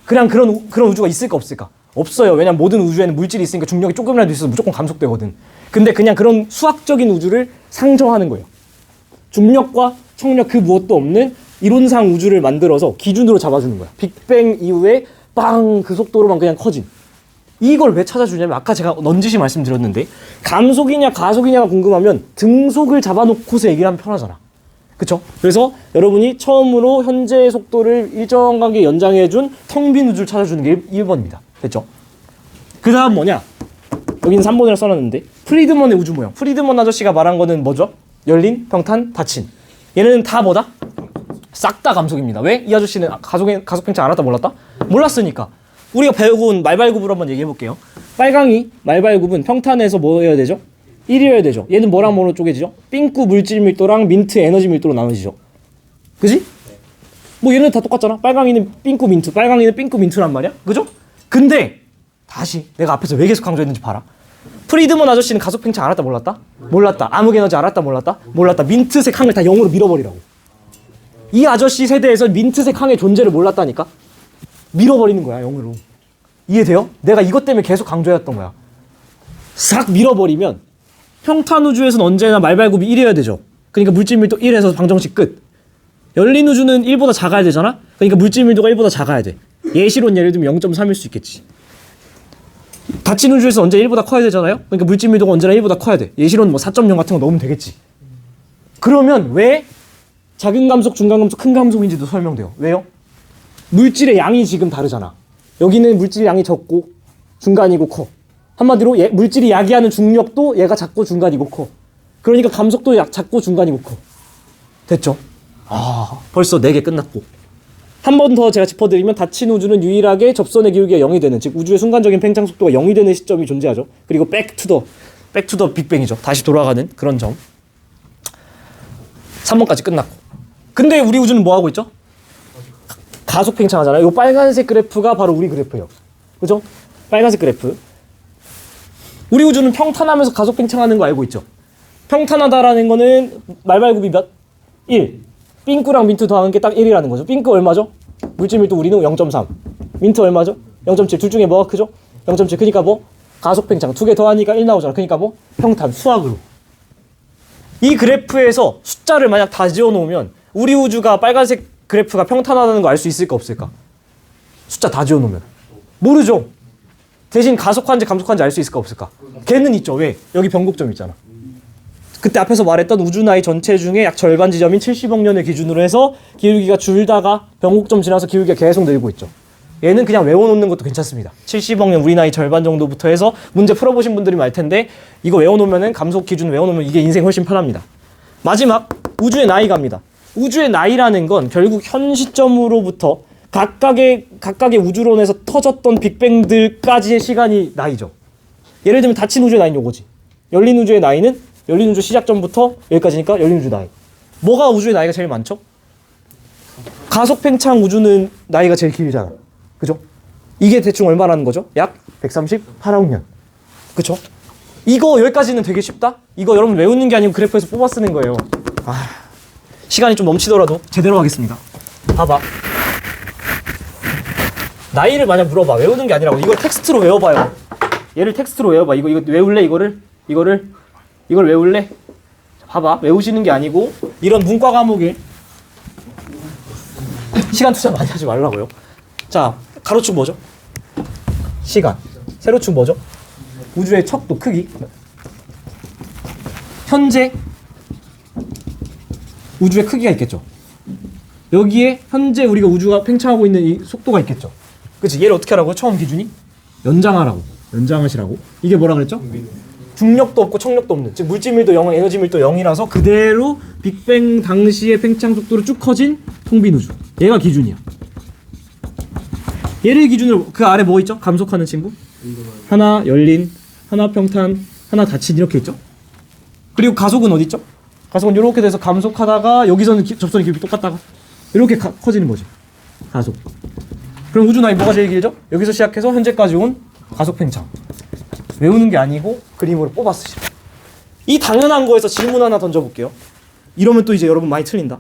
그냥 그런 우주가 있을까 없을까? 없어요. 왜냐면 모든 우주에는 물질이 있으니까 중력이 조금이라도 있어서 무조건 감속되거든. 근데 그냥 그런 수학적인 우주를 상정하는 거예요. 중력과 청력 그 무엇도 없는 이론상 우주를 만들어서 기준으로 잡아주는 거야. 빅뱅 이후에 빵 그 속도로만 그냥 커진. 이걸 왜 찾아주냐면 아까 제가 넌지시 말씀드렸는데 감속이냐 가속이냐가 궁금하면 등속을 잡아놓고서 얘기를 하면 편하잖아. 그쵸? 그래서 여러분이 처음으로 현재의 속도를 일정하게 연장해준 텅 빈 우주를 찾아주는 게 1번입니다. 됐죠? 그 다음 뭐냐? 여기는 3번이라 써놨는데 프리드먼의 우주 모형. 프리드먼 아저씨가 말한 거는 뭐죠? 열린, 평탄, 닫힌. 얘는 다 뭐다? 싹 다 감속입니다. 왜? 이 아저씨는 가속 팽창 알았다 몰랐다? 몰랐으니까. 우리가 배운 말발굽을 한번 얘기해 볼게요. 빨강이 말발굽은 평탄에서 뭐여야 되죠? 1이어야 되죠. 얘는 뭐랑 뭐로 쪼개지죠? 삥꾸 물질 밀도랑 민트 에너지 밀도로 나눠지죠. 그지? 뭐 얘는 다 똑같잖아. 빨강이는 삥꾸 민트, 빨강이는 삥꾸 민트란 말이야. 그죠? 근데 다시 내가 앞에서 왜 계속 강조했는지 봐라. 프리드먼 아저씨는 가속 팽창 알았다 몰랐다? 몰랐다. 암흑 에너지 알았다 몰랐다? 몰랐다. 민트색 항을 다 0으로 밀어버리라고. 이 아저씨 세대에서 민트색 항의 존재를 몰랐다니까? 밀어버리는 거야 0으로. 이해돼요? 내가 이것 때문에 계속 강조해왔던 거야. 싹 밀어버리면 평탄 우주에서는 언제나 말발굽이 1이어야 되죠. 그러니까 물질 밀도 1에서 방정식 끝. 열린 우주는 1보다 작아야 되잖아? 그러니까 물질 밀도가 1보다 작아야 돼. 예시론 예를 들면 0.3일 수 있겠지. 닫힌 우주에서 언제 1보다 커야 되잖아요? 그러니까 물질 밀도가 언제나 1보다 커야 돼. 예시론 뭐 4.0 같은 거 넣으면 되겠지. 그러면 왜 작은 감속, 중간 감속, 큰 감속인지도 설명돼요. 왜요? 물질의 양이 지금 다르잖아. 여기는 물질 양이 적고 중간이고 커. 한마디로 물질이 야기하는 중력도 얘가 작고 중간이고 커. 그러니까 감속도 작고 중간이고 커. 됐죠? 벌써 4개 끝났고. 한 번 더 제가 짚어드리면 닫힌 우주는 유일하게 접선의 기울기가 0이 되는, 즉 우주의 순간적인 팽창 속도가 0이 되는 시점이 존재하죠. 그리고 백투더 빅뱅이죠. 다시 돌아가는 그런 점. 3번까지 끝났고. 근데 우리 우주는 뭐 하고 있죠? 가속 팽창하잖아요. 이 빨간색 그래프가 바로 우리 그래프예요. 그죠? 빨간색 그래프. 우리 우주는 평탄하면서 가속 팽창하는 거 알고 있죠? 평탄하다라는 거는 말발굽이 몇? 1. 삥꾸랑 민트 더하는 게 딱 1이라는 거죠. 삥꾸 얼마죠? 물질 밀도 우리는 0.3. 민트 얼마죠? 0.7. 둘 중에 뭐가 크죠? 0.7. 그러니까 뭐? 가속 팽창. 2개 더하니까 1 나오잖아. 그러니까 뭐? 평탄. 수학으로. 이 그래프에서 숫자를 만약 다 지어놓으면 우리 우주가 빨간색 그래프가 평탄하다는 거 알 수 있을까 없을까? 숫자 다 지어놓으면. 모르죠. 대신 가속한지 감속한지 알 수 있을까 없을까? 걔는 있죠. 왜? 여기 변곡점 있잖아. 그때 앞에서 말했던 우주 나이 전체 중에 약 절반 지점인 70억 년을 기준으로 해서 기울기가 줄다가 변곡점 지나서 기울기가 계속 늘고 있죠. 얘는 그냥 외워놓는 것도 괜찮습니다. 70억 년 우리 나이 절반 정도부터 해서 문제 풀어보신 분들이 많을 텐데 이거 외워놓으면은 감속 기준 외워놓으면 이게 인생 훨씬 편합니다. 마지막 우주의 나이 갑니다. 우주의 나이라는 건 결국 현 시점으로부터 각각의 우주론에서 터졌던 빅뱅들까지의 시간이 나이죠. 예를 들면 닫힌 우주의 나이는 요거지. 열린 우주의 나이는 열린 우주 시작점부터 여기까지니까 열린 우주 나이. 뭐가 우주의 나이가 제일 많죠? 가속 팽창 우주는 나이가 제일 길잖아. 그죠? 이게 대충 얼마라는 거죠? 약 138억 년. 그쵸? 이거 여기까지는 되게 쉽다? 이거 여러분 외우는 게 아니고 그래프에서 뽑아 쓰는 거예요. 시간이 좀 넘치더라도 제대로 하겠습니다. 봐봐. 나이를 만약 물어봐. 외우는 게 아니라고. 이걸 텍스트로 외워봐요. 얘를 텍스트로 외워봐. 이거 외울래? 이걸 외울래? 봐봐. 외우시는 게 아니고 이런 문과 과목에 시간 투자 많이 하지 말라고요. 자, 가로축 뭐죠? 시간. 세로축 뭐죠? 우주의 척도, 크기. 현재 우주의 크기가 있겠죠. 여기에 현재 우리가 우주가 팽창하고 있는 이 속도가 있겠죠. 그치? 얘를 어떻게 하라고요? 처음 기준이? 연장하시라고. 이게 뭐라 그랬죠? 중력도 없고 청력도 없는, 즉 물질밀도 0, 에너지밀도 0이라서 그대로 빅뱅 당시의 팽창 속도로 쭉 커진 텅빈 우주. 얘가 기준이야. 얘를 기준으로 그 아래 뭐 있죠? 감속하는 친구? 하나 열린, 하나 평탄, 하나 닫힌 이렇게 있죠? 그리고 가속은 어디 있죠? 가속은 이렇게 돼서 감속하다가 여기서는 접선의 기울기 똑같다가 이렇게 커지는 거지. 가속. 그럼 우주 나이 뭐가 제일 길죠? 여기서 시작해서 현재까지 온 가속 팽창. 외우는 게 아니고 그림으로 뽑아 쓰시라. 이 당연한 거에서 질문 하나 던져볼게요. 이러면 또 이제 여러분 많이 틀린다.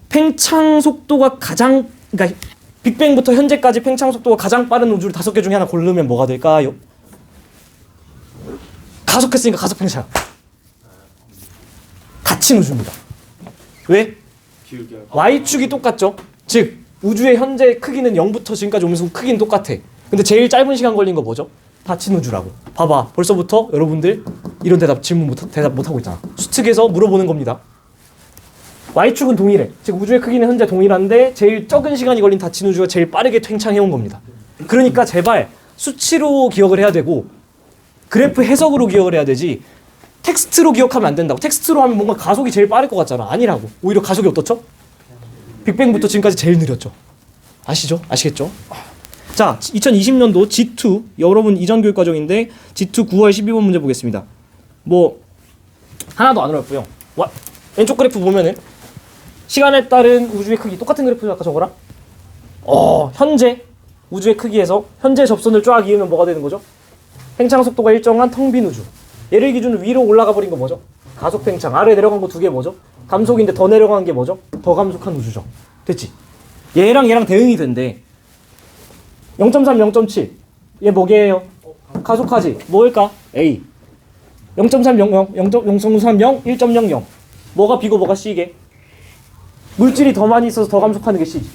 팽창 속도가 그러니까 빅뱅부터 현재까지 팽창 속도가 가장 빠른 우주를 5개 중에 하나 고르면 뭐가 될까요? 가속했으니까 가속 팽창. 닫힌 우주입니다. 왜? Y축이 똑같죠? 즉 우주의 현재 크기는 0부터 지금까지 오면서 크기는 똑같아. 근데 제일 짧은 시간 걸린 거 뭐죠? 닫힌 우주라고. 봐봐. 벌써부터 여러분들 이런 대답 못하고 있잖아. 수특에서 물어보는 겁니다. Y축은 동일해. 즉 우주의 크기는 현재 동일한데 제일 적은 시간이 걸린 닫힌 우주가 제일 빠르게 팽창해온 겁니다. 그러니까 제발 수치로 기억을 해야 되고 그래프 해석으로 기억을 해야 되지 텍스트로 기억하면 안 된다고. 텍스트로 하면 뭔가 가속이 제일 빠를 것 같잖아. 아니라고. 오히려 가속이 어떻죠? 빅뱅부터 지금까지 제일 느렸죠. 아시죠? 아시겠죠? 자, 2020년도 G2 여러분 이전 교육 과정인데 G2 9월 12번 문제 보겠습니다. 뭐 하나도 안 어렵고요. 왼쪽 그래프 보면은 시간에 따른 우주의 크기 똑같은 그래프 아까 저거랑 현재 우주의 크기에서 현재 접선을 쫙 이으면 뭐가 되는 거죠? 팽창 속도가 일정한 텅 빈 우주. 얘를 기준으로 위로 올라가 버린 거 뭐죠? 가속 팽창. 아래 내려간 거 2개 뭐죠? 감속인데 더 내려간 게 뭐죠? 더 감속한 우주죠. 됐지? 얘랑 대응이 된대. 0.3, 0.7. 얘 뭐게요? 가속하지. 뭐일까? A. 0.300, 0.030, 1.00. 뭐가 B고 뭐가 C게? 물질이 더 많이 있어서 더 감속하는 게 C지.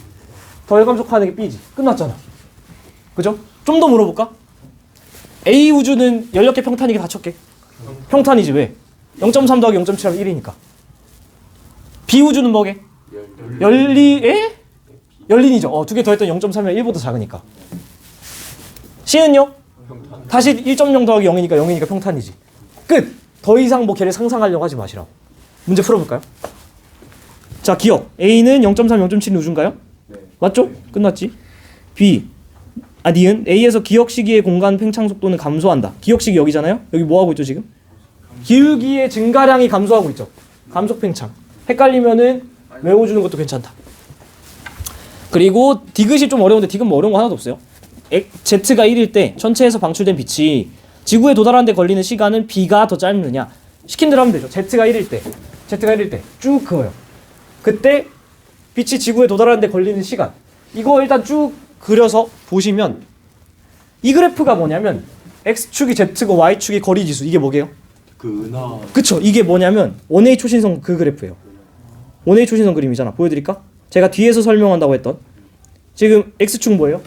더 감속하는 게 B지. 끝났잖아. 그죠? 좀 더 물어볼까? A 우주는 16개 평탄이게 다 쳤게. 평탄이지 왜? 0.3 더하기 0.7하면 1이니까. B 우주는 뭐게? 열린이죠. 두 개 더했던 0.3이 1보다 작으니까. C는요? 다시 1.0 더하기 0이니까 0이니까 평탄이지. 끝! 더 이상 뭐 걔를 상상하려고 하지 마시라고. 문제 풀어볼까요? 자, 기억. A는 0.3, 0.7은 우주인가요? 네. 맞죠? 끝났지. B. 니은. A에서 기억 시기의 공간 팽창 속도는 감소한다. 기억 시기 여기잖아요? 여기 뭐 하고 있죠, 지금? 기울기의 증가량이 감소하고 있죠. 감속 팽창. 헷갈리면은 외워주는 것도 괜찮다. 그리고 디귿이 좀 어려운데 디귿 뭐 어려운 거 하나도 없어요. Z가 1일 때 전체에서 방출된 빛이 지구에 도달하는 데 걸리는 시간은 B가 더 짧느냐. 시킨 대로 하면 되죠. Z가 1일 때 쭉 그어요. 그때 빛이 지구에 도달하는 데 걸리는 시간. 이거 일단 쭉 그려서 보시면 이 그래프가 뭐냐면 X축이 Z고 Y축이 거리지수. 이게 뭐게요? 그 은하. 그쵸. 이게 뭐냐면 원웨이 초신성 그 그래프예요. 원웨이 초신성 그림이잖아. 보여드릴까? 제가 뒤에서 설명한다고 했던 지금 X축 뭐예요?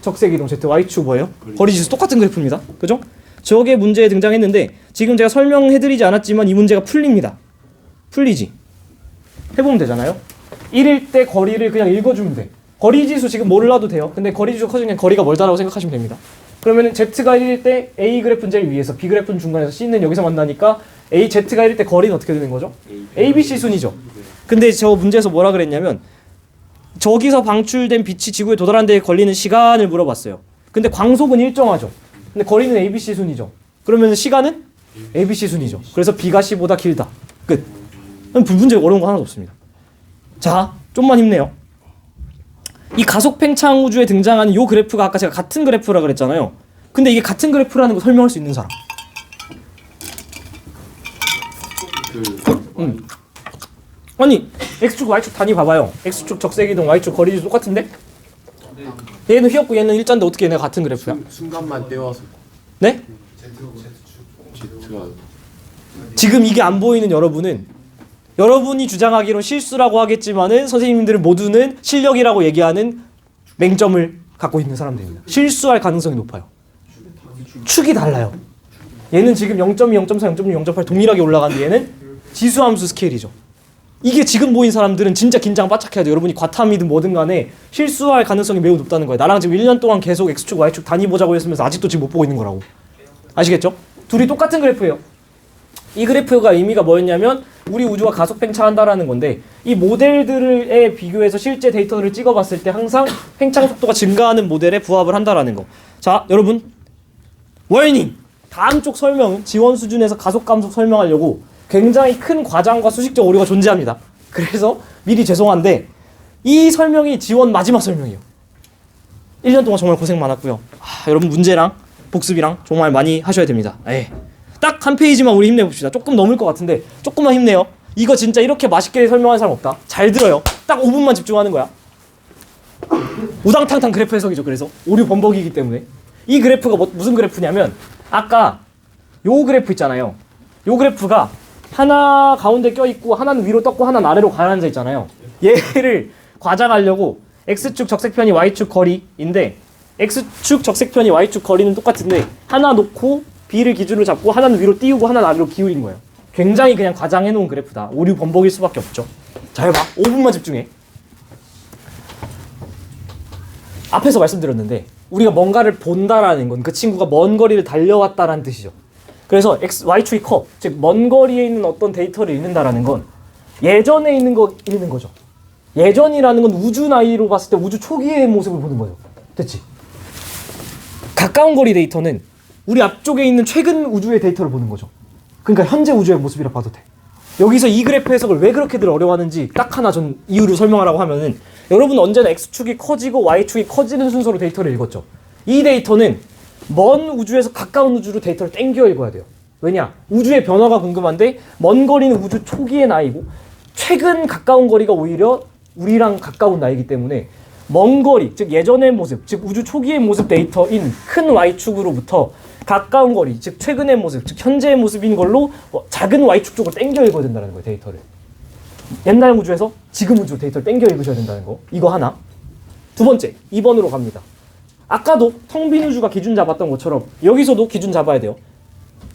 적색이동 Z, Y축 뭐예요? 거리지수 똑같은 그래프입니다. 그죠? 저게 문제에 등장했는데 지금 제가 설명해드리지 않았지만 이 문제가 풀립니다. 풀리지? 해보면 되잖아요. 1일 때 거리를 그냥 읽어주면 돼. 거리지수 지금 몰라도 돼요. 근데 거리지수 커지면 거리가 멀다라고 생각하시면 됩니다. 그러면은 Z가 1일 때 A 그래프는 제일 위에서 B 그래프는 중간에서 C는 여기서 만나니까 Z가 1일 때 거리는 어떻게 되는 거죠? A, B, C 순이죠. 근데 저 문제에서 뭐라 그랬냐면 저기서 방출된 빛이 지구에 도달하는 데 걸리는 시간을 물어봤어요. 근데 광속은 일정하죠. 근데 거리는 A, B, C 순이죠. 그러면 시간은 A, B, C 순이죠. 그래서 B가 C보다 길다. 끝. 문제 어려운 거 하나도 없습니다. 자, 좀만 힘내요. 이 가속 팽창 우주에 등장하는 요 그래프가 아까 제가 같은 그래프라 그랬잖아요. 근데 이게 같은 그래프라는 거 설명할 수 있는 사람. 아니 X축 Y축 단위 봐봐요. X축 적색이동 Y축 거리지수 똑같은데? 얘는 휘었고 얘는 일자인데 어떻게 얘네가 같은 그래프야? 순간만 떼와서. 네? Z가 지금 이게 안 보이는 여러분이 주장하기로 실수라고 하겠지만은 선생님들은 모두는 실력이라고 얘기하는 맹점을 갖고 있는 사람들입니다. 실수할 가능성이 높아요. 축이 달라요. 얘는 지금 0.2, 0.4, 0.6, 0.8 동일하게 올라가는데 얘는 지수함수 스케일이죠. 이게 지금 보인 사람들은 진짜 긴장 바짝 해야 돼요. 여러분이 과탐이든 뭐든 간에 실수할 가능성이 매우 높다는 거예요. 나랑 지금 1년 동안 계속 X축, Y축 단위 보자고 했으면서 아직도 지금 못 보고 있는 거라고. 아시겠죠? 둘이 똑같은 그래프예요. 이 그래프가 의미가 뭐였냐면 우리 우주가 가속 팽창한다라는 건데 이 모델들에 비교해서 실제 데이터를 찍어봤을 때 항상 팽창 속도가 증가하는 모델에 부합을 한다라는 거. 자, 여러분 워닝! 다음 쪽 설명은 지원 수준에서 가속 감속 설명하려고 굉장히 큰 과장과 수식적 오류가 존재합니다. 그래서 미리 죄송한데 이 설명이 지원 마지막 설명이에요. 1년 동안 정말 고생 많았고요. 여러분 문제랑 복습이랑 정말 많이 하셔야 됩니다. 딱 한 페이지만 우리 힘내봅시다. 조금 넘을 것 같은데 조금만 힘내요. 이거 진짜 이렇게 맛있게 설명하는 사람 없다. 잘 들어요. 딱 5분만 집중하는 거야. 우당탕탕 그래프 해석이죠. 그래서 오류 범벅이기 때문에 이 그래프가 무슨 그래프냐면 아까 요 그래프 있잖아요. 요 그래프가 하나 가운데 껴있고 하나는 위로 떴고 하나는 아래로 가라앉아 있잖아요. 얘를 과장하려고 X축 적색편이 Y축 거리인데 X축 적색편이 Y축 거리는 똑같은데 하나 놓고 B를 기준으로 잡고 하나는 위로 띄우고 하나는 아래로 기울인 거예요. 굉장히 그냥 과장해 놓은 그래프다. 오류 범벅일 수밖에 없죠. 잘 봐. 5분만 집중해. 앞에서 말씀드렸는데 우리가 뭔가를 본다라는 건 그 친구가 먼 거리를 달려왔다라는 뜻이죠. 그래서 Y축이 커. 즉 먼 거리에 있는 어떤 데이터를 읽는다라는 건 예전에 있는 거 읽는 거죠. 예전이라는 건 우주 나이로 봤을 때 우주 초기의 모습을 보는 거죠. 됐지? 가까운 거리 데이터는 우리 앞쪽에 있는 최근 우주의 데이터를 보는 거죠. 그러니까 현재 우주의 모습이라 봐도 돼. 여기서 이 그래프 해석을 왜 그렇게들 어려워하는지 딱 하나 전 이유를 설명하라고 하면은 여러분 언제나 X축이 커지고 Y축이 커지는 순서로 데이터를 읽었죠. 이 데이터는 먼 우주에서 가까운 우주로 데이터를 땡겨 읽어야 돼요. 왜냐? 우주의 변화가 궁금한데 먼 거리는 우주 초기의 나이고 최근 가까운 거리가 오히려 우리랑 가까운 나이기 때문에 먼 거리, 즉 예전의 모습, 즉 우주 초기의 모습 데이터인 큰 Y축으로부터 가까운 거리, 즉 최근의 모습, 즉 현재의 모습인 걸로 작은 Y축 쪽으로 땡겨 읽어야 된다는 거예요. 데이터를. 옛날 우주에서 지금 우주 데이터를 땡겨 읽으셔야 된다는 거. 이거 하나. 두 번째, 2번으로 갑니다. 아까도 텅 빈 우주가 기준 잡았던 것처럼 여기서도 기준 잡아야 돼요.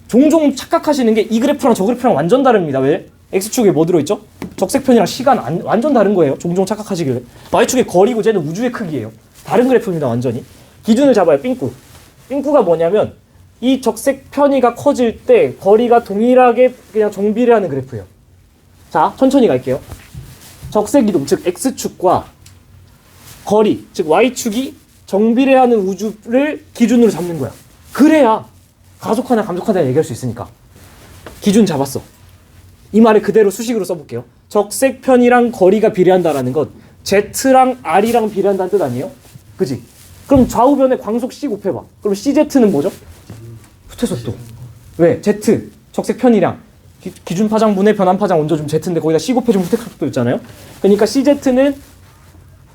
종종 착각하시는 게 이 그래프랑 저 그래프랑 완전 다릅니다. 왜? X축에 뭐 들어있죠? 적색편이랑 시간 완전 다른 거예요. 종종 착각하시길래. Y축에 거리고 쟤는 우주의 크기예요. 다른 그래프입니다. 완전히. 기준을 잡아요. 삥꾸. 삥꾸가 뭐냐면 이 적색 편이가 커질 때 거리가 동일하게 그냥 정비례하는 그래프예요. 자, 천천히 갈게요. 적색 이동, 즉 X축과 거리, 즉 Y축이 정비례하는 우주를 기준으로 잡는 거야. 그래야 가속하나 감속하나 얘기할 수 있으니까. 기준 잡았어. 이 말을 그대로 수식으로 써볼게요. 적색 편이랑 거리가 비례한다라는 건 Z랑 R이랑 비례한다는 뜻 아니에요? 그지? 그럼 좌우변에 광속 C 곱해봐. 그럼 CZ는 뭐죠? 후퇴속도. 왜? Z, 적색 편이랑 기준 파장분의 변환 파장 얹어주면 Z인데 거기다 C 곱해주면 후퇴속도 있잖아요? 그러니까 CZ는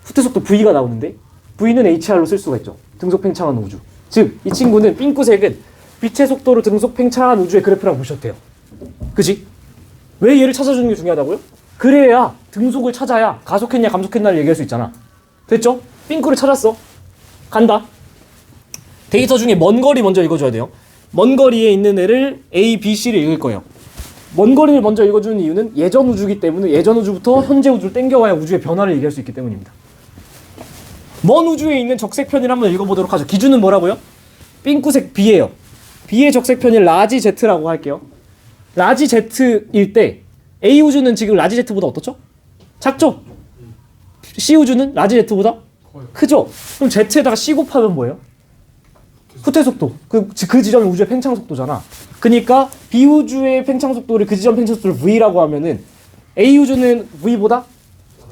후퇴속도 V가 나오는데 V는 HR로 쓸 수가 있죠. 등속 팽창한 우주. 즉, 이 친구는 삥꾸색은 빛의 속도로 등속 팽창한 우주의 그래프라고 보셔도 돼요. 그지? 왜 얘를 찾아주는 게 중요하다고요? 그래야 등속을 찾아야 가속했냐 감속했냐를 얘기할 수 있잖아. 됐죠? 삥꾸를 찾았어. 간다. 데이터 중에 먼 거리 먼저 읽어줘야 돼요. 먼 거리에 있는 애를 A, B, C를 읽을 거예요. 먼 거리를 먼저 읽어주는 이유는 예전 우주이기 때문에 예전 우주부터 현재 우주를 땡겨와야 우주의 변화를 얘기할 수 있기 때문입니다. 먼 우주에 있는 적색편을 한번 읽어보도록 하죠. 기준은 뭐라고요? 삥꾸색 B예요. B의 적색편이 라지 Z라고 할게요. 라지 Z일 때 A 우주는 지금 라지 Z보다 어떻죠? 작죠? C 우주는 라지 Z보다 크죠? 그럼 Z에다가 C 곱하면 뭐예요? 후퇴속도. 그 지점의 우주의 팽창속도잖아. 그러니까 B 우주의 팽창속도를 그 지점 팽창속도를 V라고 하면은 A 우주는 V보다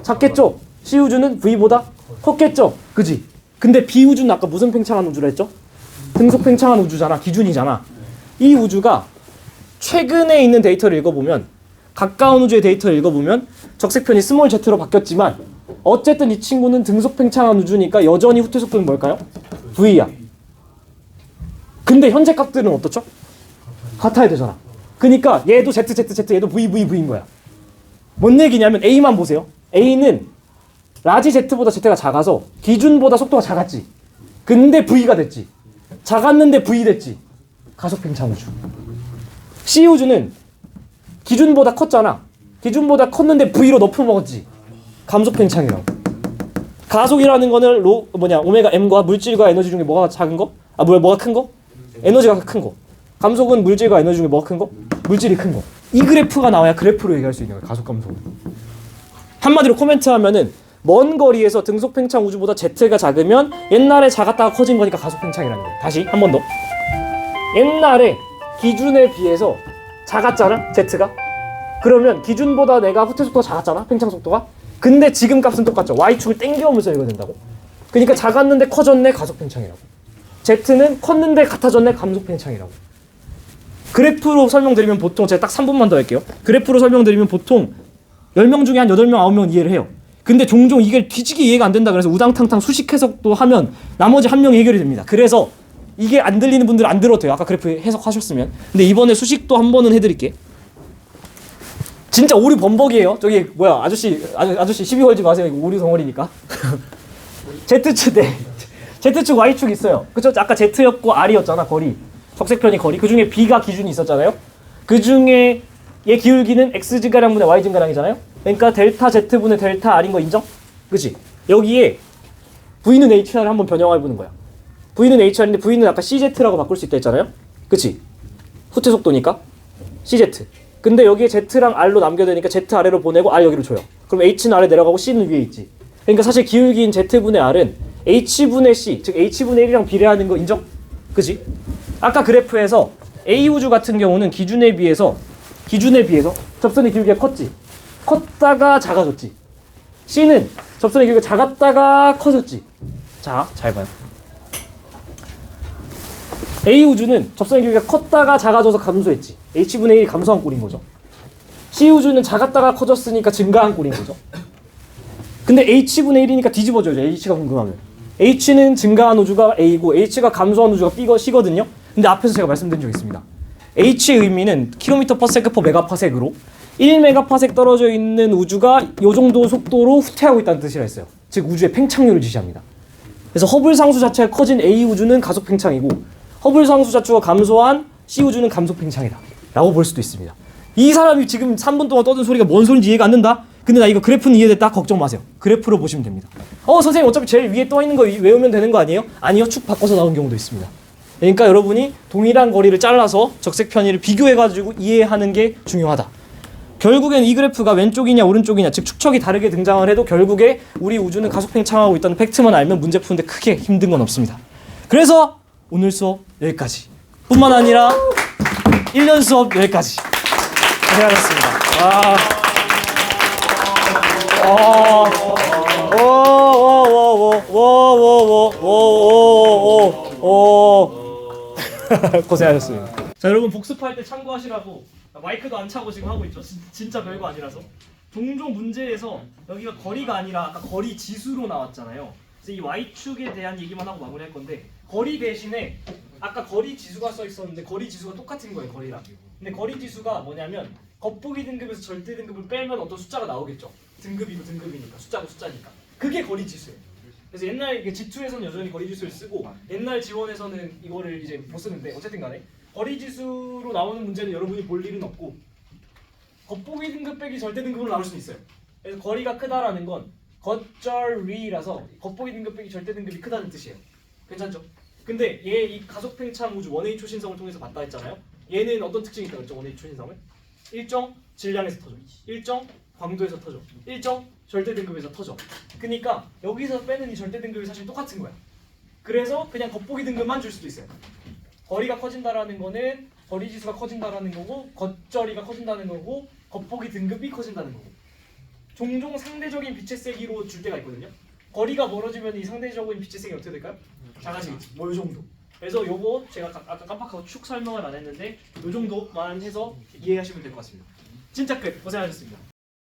작겠죠? C 우주는 V보다 컸겠죠? 그지? 근데 B 우주는 아까 무슨 팽창한 우주라 했죠? 등속 팽창한 우주잖아. 기준이잖아. 이 우주가 최근에 있는 데이터를 읽어보면 가까운 우주의 데이터를 읽어보면 적색편이 스몰 z로 바뀌었지만 어쨌든 이 친구는 등속 팽창한 우주니까 여전히 후퇴속도는 뭘까요? V야. 근데 현재 값들은 어떻죠? 같아야 되잖아. 그러니까 얘도 Z, 얘도 V인 거야. 뭔 얘기냐면 A만 보세요. A는 라지 Z보다 Z가 작아서 기준보다 속도가 작았지. 근데 V가 됐지. 작았는데 V 됐지. 가속 팽창 우주. C 우주는 기준보다 컸잖아. 기준보다 컸는데 V로 높여 먹었지. 감속 팽창이라고. 가속이라는 거는 오메가 M과 물질과 에너지 중에 뭐가 작은 거? 뭐가 큰 거? 에너지가 큰 거. 감속은 물질과 에너지 중에 뭐가 큰 거? 물질이 큰 거. 이 그래프가 나와야 그래프로 얘기할 수 있는 거야. 가속 감속. 한마디로 코멘트하면은 먼 거리에서 등속 팽창 우주보다 Z가 작으면 옛날에 작았다가 커진 거니까 가속 팽창이라는 거예요. 다시 한 번 더. 옛날에 기준에 비해서 작았잖아, Z가. 그러면 기준보다 내가 후퇴 속도가 작았잖아, 팽창 속도가. 근데 지금 값은 똑같죠. Y축을 땡겨오면서 이거 된다고. 그러니까 작았는데 커졌네, 가속 팽창이라고. Z는 컸는데 같아졌네, 감속 팽창이라고. 그래프로 설명드리면 보통 제가 딱 3분만 더 할게요. 그래프로 설명드리면 보통 10명 중에 한 8명, 9명은 이해를 해요. 근데 종종 이게 뒤지게 이해가 안 된다 그래서 우당탕탕 수식 해석도 하면 나머지 한 명이 해결이 됩니다. 그래서 이게 안 들리는 분들은 안 들어도 돼요. 아까 그래프 해석하셨으면. 근데 이번에 수식도 한 번은 해드릴게. 진짜 오류 범벅이에요. 저기 뭐야 아저씨 시비 걸지 마세요. 이거 오류 덩어리니까. Z축 네. Z축 Y축 있어요. 그쵸? 아까 Z였고 R이었잖아. 거리. 적색편이 거리. 그 중에 B가 기준이 있었잖아요. 그 중에 얘 기울기는 X 증가량분의 Y 증가량이잖아요. 그러니까 델타 Z분의 델타 R인 거 인정? 그치? 여기에 V는 HR을 한번 변형해보는 거야. V는 HR인데 V는 아까 CZ라고 바꿀 수 있다 했잖아요? 그치? 후퇴 속도니까 CZ. 근데 여기에 Z랑 R로 남겨야 Z 아래로 보내고 R 여기로 줘요. 그럼 H는 아래 내려가고 C는 위에 있지. 그러니까 사실 기울기인 Z분의 R은 H분의 C, 즉 H분의 1이랑 비례하는 거 인정? 그치? 아까 그래프에서 A 우주 같은 경우는 기준에 비해서 접선의 기울기가 컸지. 컸다가 작아졌지. C는 접선의 기울기가 작았다가 커졌지. 자, 잘 봐요. A 우주는 접선의 기울기가 컸다가 작아져서 감소했지. H분의 1이 감소한 꼴인 거죠. C 우주는 작았다가 커졌으니까 증가한 꼴인 거죠. 근데 H분의 1이니까 뒤집어져야죠. H가 궁금하면. H는 증가한 우주가 A고 H가 감소한 우주가 B가 C거든요. 근데 앞에서 제가 말씀드린 적 있습니다. H의 의미는 km/s/메가파섹으로 1메가파섹 떨어져 있는 우주가 이 정도 속도로 후퇴하고 있다는 뜻이라 했어요. 즉 우주의 팽창률을 지시합니다. 그래서 허블 상수 자체가 커진 A 우주는 가속 팽창이고 허블 상수 자체가 감소한 C 우주는 감속 팽창이다 라고 볼 수도 있습니다. 이 사람이 지금 3분 동안 떠든 소리가 뭔 소리인지 이해가 안 된다? 근데 나 이거 그래프는 이해됐다? 걱정 마세요. 그래프로 보시면 됩니다. 선생님 어차피 제일 위에 떠 있는 거 외우면 되는 거 아니에요? 아니요. 축 바꿔서 나온 경우도 있습니다. 그러니까 여러분이 동일한 거리를 잘라서 적색 편의를 비교해가지고 이해하는 게 중요하다. 결국엔 이 그래프가 왼쪽이냐 오른쪽이냐 즉 축척이 다르게 등장을 해도 결국에 우리 우주는 가속 팽창하고 있다는 팩트만 알면 문제 푸는데 크게 힘든 건 없습니다. 그래서 오늘 수업 여기까지 뿐만 아니라 1년 수업 여기까지 고생하셨습니다. 고생하셨습니다. 자, 여러분 복습할 때 참고하시라고 마이크도 안 차고 지금 하고 있죠. 진짜 별거 아니라서. 종종 문제에서 여기가 거리가 아니라 아까 거리 지수로 나왔잖아요. 그래서 이 y축에 대한 얘기만 하고 마무리할 건데 거리 대신에 아까 거리 지수가 써 있었는데 거리 지수가 똑같은 거예요, 거리랑. 근데 거리 지수가 뭐냐면 겉보기 등급에서 절대 등급을 빼면 어떤 숫자가 나오겠죠. 등급이고 등급이니까 숫자고 숫자니까. 그게 거리 지수예요. 그래서 옛날 G2에서는 여전히 거리 지수를 쓰고 옛날 지원에서는 이거를 이제 못 쓰는데 어쨌든 간에 거리 지수로 나오는 문제는 여러분이 볼 일은 없고 겉보기 등급 빼기 절대 등급으로 나올 수는 있어요. 그래서 거리가 크다라는 건 겉절위라서 겉보기 등급 빼기 절대 등급이 크다는 뜻이에요. 괜찮죠? 근데 얘 이 가속 팽창 우주 원웨이 초신성을 통해서 봤다 했잖아요. 얘는 어떤 특징이 있다고 했죠? 원웨이 초신성을? 일정 질량에서 터져. 일정 광도에서 터져. 일정 절대 등급에서 터져. 그러니까 여기서 빼는 이 절대 등급이 사실 똑같은 거야. 그래서 그냥 겉보기 등급만 줄 수도 있어요. 거리가 커진다라는 거는 거리 지수가 커진다라는 거고 겉절이가 커진다는 거고 겉보기 등급이 커진다는 거고 종종 상대적인 빛의 세기로 줄 때가 있거든요. 거리가 멀어지면 이 상대적인 빛의 세기 어떻게 될까요? 작아지겠지. 뭐 이 정도. 그래서 요거 제가 아까 깜빡하고 축 설명을 안 했는데 요 정도만 해서 이해하시면 될 것 같습니다. 진짜 끝. 고생하셨습니다.